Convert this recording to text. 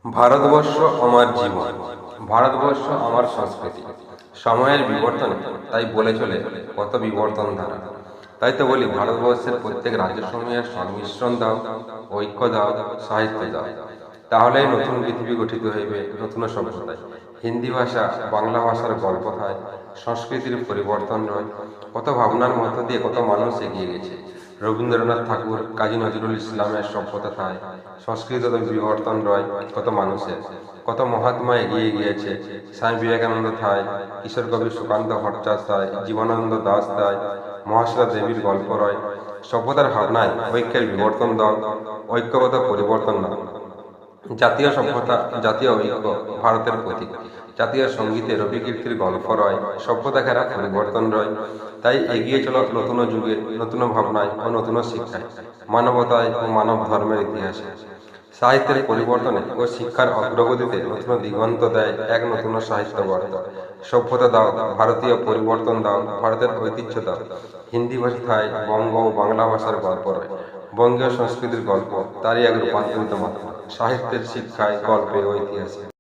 ভারতবর্ষ আমার জীবন, ভারতবর্ষ আমার সংস্কৃতি। সময়ের বিবর্তনে তাই বলে চলে কত বিবর্তন ধারা। তাই তো বলি, ভারতবর্ষের প্রত্যেক রাজ্যসমূহের সংমিশ্রণ দাও, ঐক্য দাও, সাহিত্য দাও, তাহলেই নতুন পৃথিবী গঠিত হইবে নতুন সভ্যতায়। হিন্দি ভাষা বাংলা ভাষার গল্পথায় সংস্কৃতির পরিবর্তন রয়। কত ভাবনার মধ্য দিয়ে কত মানুষ এগিয়ে গেছে। রবীন্দ্রনাথ ঠাকুর, কাজী নজরুল ইসলামের সভ্যতা থায় সংস্কৃত বিবর্তন রয় কত মানুষের। কত মহাত্মা এগিয়ে গিয়েছে। স্বামী বিবেকানন্দ থায়, কিশোর কবি সুকান্ত ভট্টাচার্য থায়, জীবনানন্দ দাস থায়, মহাশ্বেতা দেবীর গল্প রয়। সভ্যতার ভাবনায় ঐক্যের বিবর্তন দাও, ঐক্যগত পরিবর্তন দাও। জাতীয় সভ্যতা, জাতীয় ঐক্য ভারতের প্রতীক। জাতীয় সঙ্গীতে রবি কীর্তির গল্প রয়, সভ্যতা ঘেরা পরিবর্তন রয়। তাই এগিয়ে চলো নতুন যুগে, নতুন ভাবনায় ও নতুন শিক্ষায়, মানবতায় ও মানব ধর্মের ইতিহাসে। সাহিত্যের পরিবর্তনে ও শিক্ষার অগ্রগতিতে নতুন দিগন্ত দেয় এক নতুন সাহিত্য বার্তা। সভ্যতা দাও, ভারতীয় পরিবর্তন দাও, ভারতের ঐতিহ্য দাও। হিন্দি ভাষায় বঙ্গ ও বাংলা ভাষার গল্প রয়, বঙ্গীয় সংস্কৃতির গল্প তারই এক রূপান্তরিত মাত্রা। সাহিত্যের শিক্ষায়, গল্পে ও ইতিহাসে।